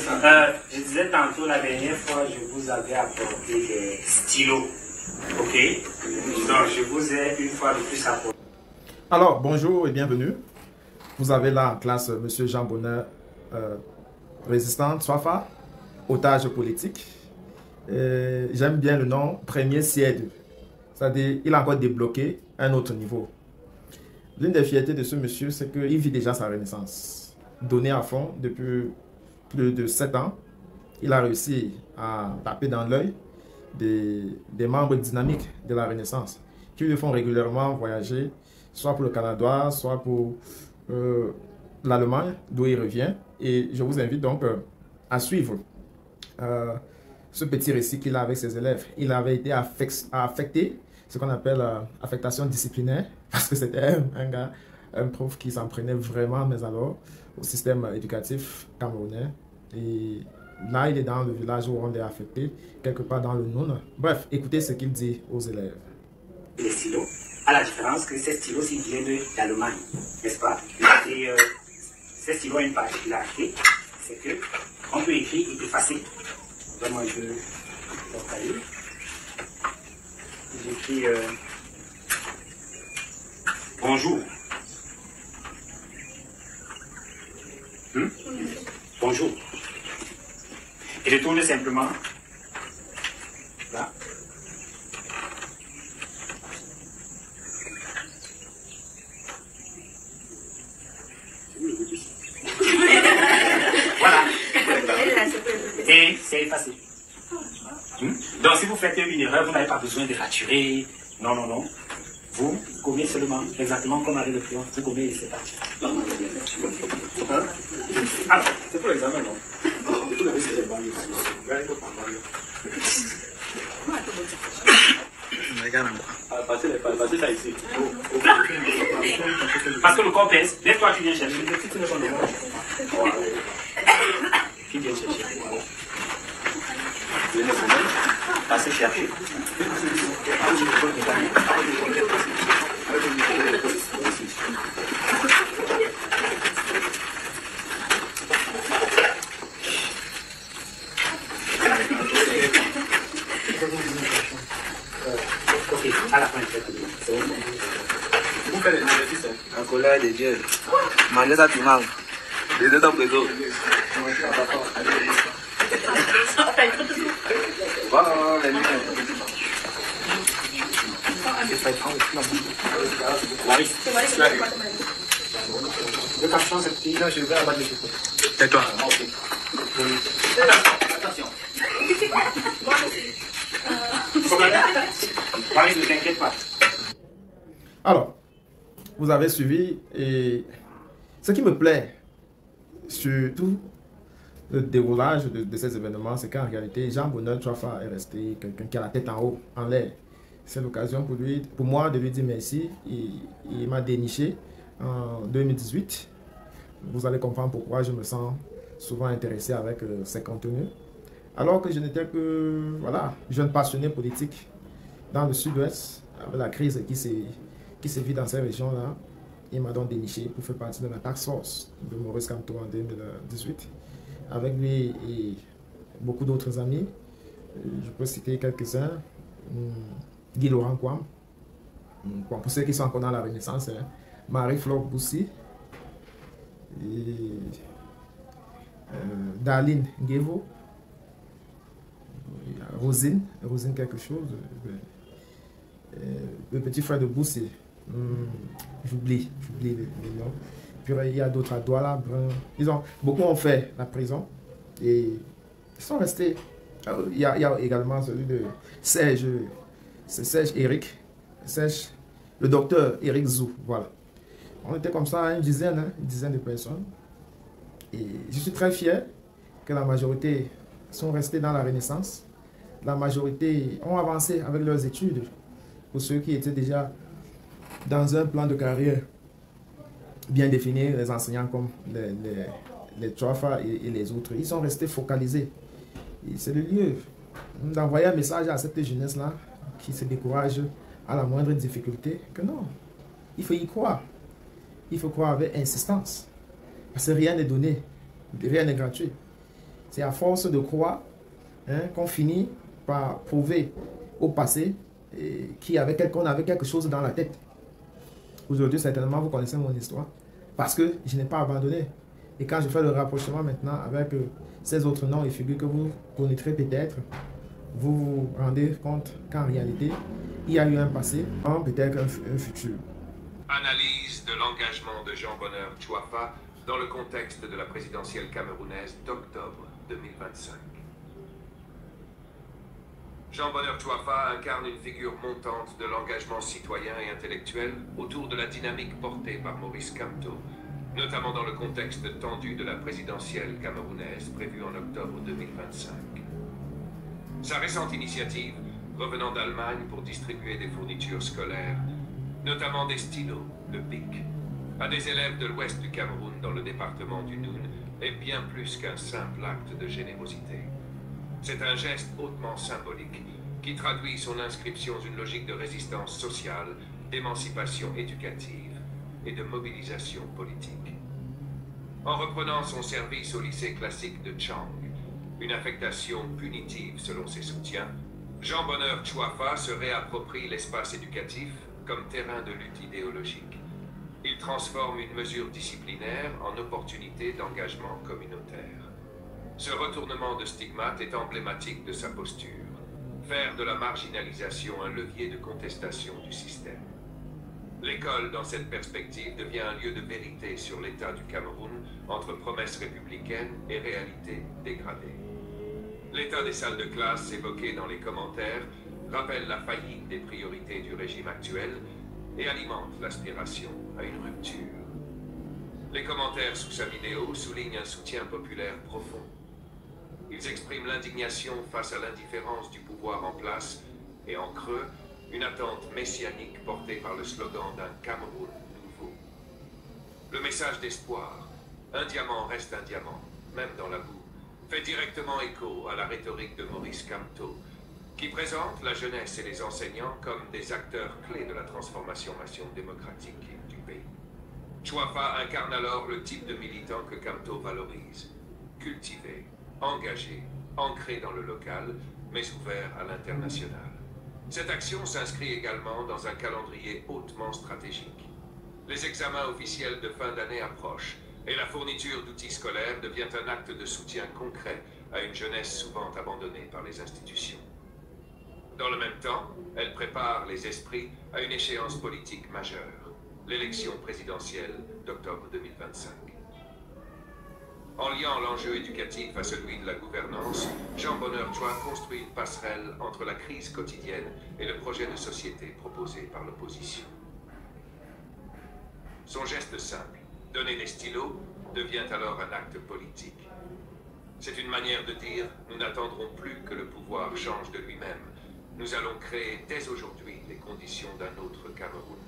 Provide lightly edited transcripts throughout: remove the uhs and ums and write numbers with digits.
Je disais tantôt, la dernière fois, je vous avais apporté des stylos. Ok? Donc, je vous ai une fois de plus apporté. Alors, bonjour et bienvenue. Vous avez là en classe M. Jean Bonheur, résistant SWAFA, otage politique. J'aime bien le nom Premier Siècle. C'est-à-dire, il a encore débloqué un autre niveau. L'une des fiertés de ce monsieur, c'est qu'il vit déjà sa renaissance. Donné à fond depuis plus de 7 ans, il a réussi à taper dans l'œil des membres dynamiques de la Renaissance qui le font régulièrement voyager, soit pour le Canada, soit pour l'Allemagne, d'où il revient. Et je vous invite donc à suivre ce petit récit qu'il a avec ses élèves. Il avait été affecté, ce qu'on appelle affectation disciplinaire, parce que c'était un gars, un prof qui s'en prenait vraiment, mais alors, au système éducatif camerounais. Et là, il est dans le village où on est affecté, quelque part dans le Noun. Bref, écoutez ce qu'il dit aux élèves. Les stylos, à la différence que ces stylos-ci viennent d'Allemagne, n'est-ce pas? Et ces stylos ont une particularité, c'est que on peut écrire et effacer. Vraiment, je peux cahier. J'écris bonjour. Bonjour. Et je tourne simplement là. Voilà. Et c'est effacé. Donc si vous faites une erreur, vous n'avez pas besoin de raturer. Non, non, non. Vous gommez seulement, exactement comme avec le crayon. Vous gommez et c'est parti. Alors, c'est pour l'examen, non? Passez ça ici. Parce que le corps pèse. Laisse-toi, tu viens chercher. Qui vient chercher? Passez chercher. Ok, à la fin, vous faites les exercices en colère de Dieu. Mangez ça, tu manges. Les deux temps présents. Voilà, les miens. Le caption, c'est petit. Non, je vais abattre les cheveux. C'est toi. Attention. Marie, ne t'inquiète pas. Alors, vous avez suivi et ce qui me plaît sur tout le déroulage de ces événements, c'est qu'en réalité, Jean Bonheur SWAFA est resté quelqu'un qui a la tête en haut, en l'air. C'est l'occasion pour moi de lui dire merci. Il m'a déniché en 2018. Vous allez comprendre pourquoi je me sens souvent intéressé avec ses contenus. Alors que je n'étais que, voilà, jeune passionné politique dans le sud-ouest, avec la crise qui se vit dans ces régions-là. Il m'a donc déniché pour faire partie de la task force de Maurice Kamto en 2018. Avec lui et beaucoup d'autres amis, je peux citer quelques-uns. Guy Laurent Kwam, pour ceux qui sont encore dans la Renaissance, Marie-Flore Boussi, Darlene Guévo, Rosine quelque chose, le petit frère de Boussi, j'oublie les noms. Puis il y a d'autres à Douala, Brun. Beaucoup ont fait la prison et ils sont restés. Il y a également celui de Serge Eric, le docteur Eric Zou, voilà. On était comme ça, une dizaine de personnes. Et je suis très fier que la majorité sont restés dans la Renaissance. La majorité ont avancé avec leurs études. Pour ceux qui étaient déjà dans un plan de carrière bien défini, les enseignants comme les SWAFA et les autres, ils sont restés focalisés. C'est le lieu d'envoyer un message à cette jeunesse-là qui se décourage à la moindre difficulté, que non, il faut y croire. Il faut croire avec insistance. Parce que rien n'est donné, rien n'est gratuit. C'est à force de croire qu'on finit par prouver au passé qu'on avait quelque chose dans la tête. Aujourd'hui, certainement, vous connaissez mon histoire parce que je n'ai pas abandonné. Et quand je fais le rapprochement maintenant avec ces autres noms et figures que vous connaîtrez peut-être, vous vous rendez compte qu'en réalité, il y a eu un passé, peut-être un futur. Analyse de l'engagement de Jean-Bonheur Tchouafa dans le contexte de la présidentielle camerounaise d'octobre 2025. Jean-Bonheur Tchouafa incarne une figure montante de l'engagement citoyen et intellectuel autour de la dynamique portée par Maurice Kamto, notamment dans le contexte tendu de la présidentielle camerounaise prévue en octobre 2025. Sa récente initiative, revenant d'Allemagne pour distribuer des fournitures scolaires, notamment des stylos, le BIC, à des élèves de l'ouest du Cameroun dans le département du Noun, est bien plus qu'un simple acte de générosité. C'est un geste hautement symbolique qui traduit son inscription dans une logique de résistance sociale, d'émancipation éducative et de mobilisation politique. En reprenant son service au lycée classique de Chang, une affectation punitive selon ses soutiens, Jean-Bonheur Tchouafa se réapproprie l'espace éducatif comme terrain de lutte idéologique. Il transforme une mesure disciplinaire en opportunité d'engagement communautaire. Ce retournement de stigmate est emblématique de sa posture. Faire de la marginalisation un levier de contestation du système. L'école, dans cette perspective, devient un lieu de vérité sur l'état du Cameroun entre promesses républicaines et réalités dégradées. L'état des salles de classe évoqué dans les commentaires rappelle la faillite des priorités du régime actuel et alimente l'aspiration à une rupture. Les commentaires sous sa vidéo soulignent un soutien populaire profond. Ils expriment l'indignation face à l'indifférence du pouvoir en place et en creux, une attente messianique portée par le slogan d'un Cameroun nouveau. Le message d'espoir, un diamant reste un diamant, même dans la boue, fait directement écho à la rhétorique de Maurice Kamto, qui présente la jeunesse et les enseignants comme des acteurs clés de la transformation démocratique du pays. Tchouafa incarne alors le type de militant que Kamto valorise, cultivé, engagé, ancré dans le local, mais ouvert à l'international. Cette action s'inscrit également dans un calendrier hautement stratégique. Les examens officiels de fin d'année approchent et la fourniture d'outils scolaires devient un acte de soutien concret à une jeunesse souvent abandonnée par les institutions. Dans le même temps, elle prépare les esprits à une échéance politique majeure, l'élection présidentielle d'octobre 2025. En liant l'enjeu éducatif à celui de la gouvernance, Jean-Bonheur Tchouafa construit une passerelle entre la crise quotidienne et le projet de société proposé par l'opposition. Son geste simple, donner des stylos, devient alors un acte politique. C'est une manière de dire « nous n'attendrons plus que le pouvoir change de lui-même. Nous allons créer dès aujourd'hui les conditions d'un autre Cameroun ».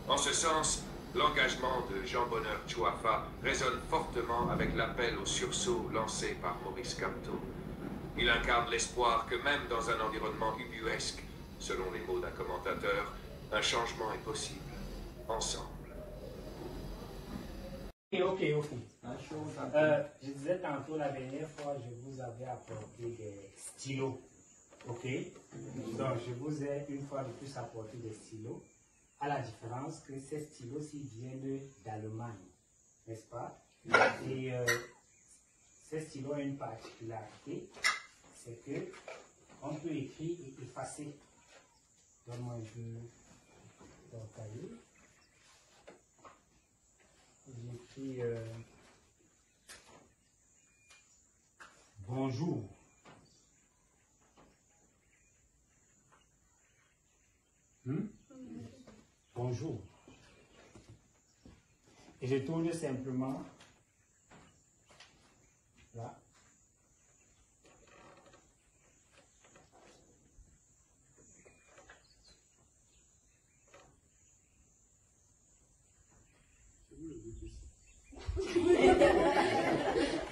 En ce sens, l'engagement de Jean-Bonheur Tchouafa résonne fortement avec l'appel au sursaut lancé par Maurice Kamto. Il incarne l'espoir que même dans un environnement ubuesque, selon les mots d'un commentateur, un changement est possible, ensemble. Ok. Je disais tantôt la dernière fois, je vous avais apporté des stylos. Ok. Donc, je vous ai une fois de plus apporté des stylos. À la différence que ces stylos-ci viennent d'Allemagne, n'est-ce pas? Et ces stylos ont une particularité, c'est que on peut écrire et effacer. Donne-moi un peu ton cahier. J'écris bonjour. Bonjour. Et je tourne simplement là.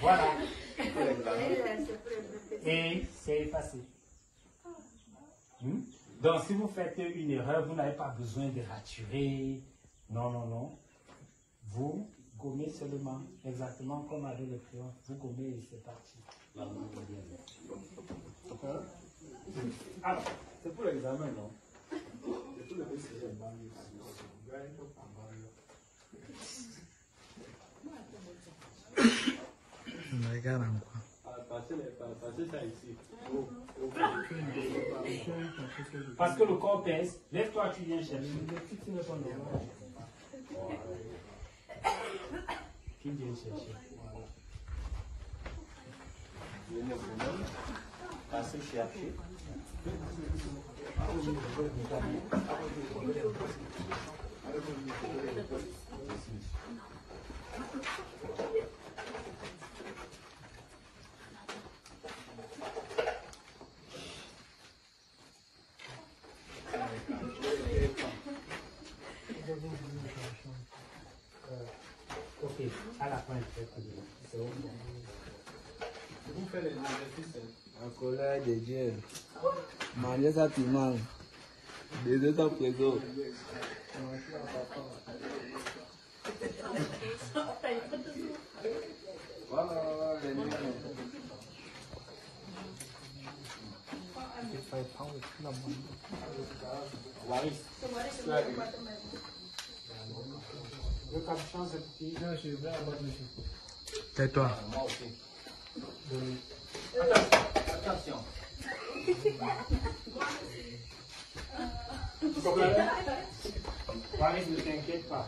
Voilà. Et c'est effacé. Donc, si vous faites une erreur, vous n'avez pas besoin de raturer. Non. Vous gommez seulement, exactement comme avec le crayon. Vous gommez et c'est parti. Alors, c'est pour l'examen, non? C'est pour le parce que le corps pèse, lève-toi, tu viens chercher. Tu viens chercher. Passer chercher. Ok, à la fin, c'est bon. Vous faites les exercices. En colère de Dieu. Manger ça tout mal. Déjà ça présent. Voilà, les Waris. Le capuchon, c'est petit. Non, je vais abattre monsieur. Tais-toi. Moi aussi. Attention. Waris, ne t'inquiète pas.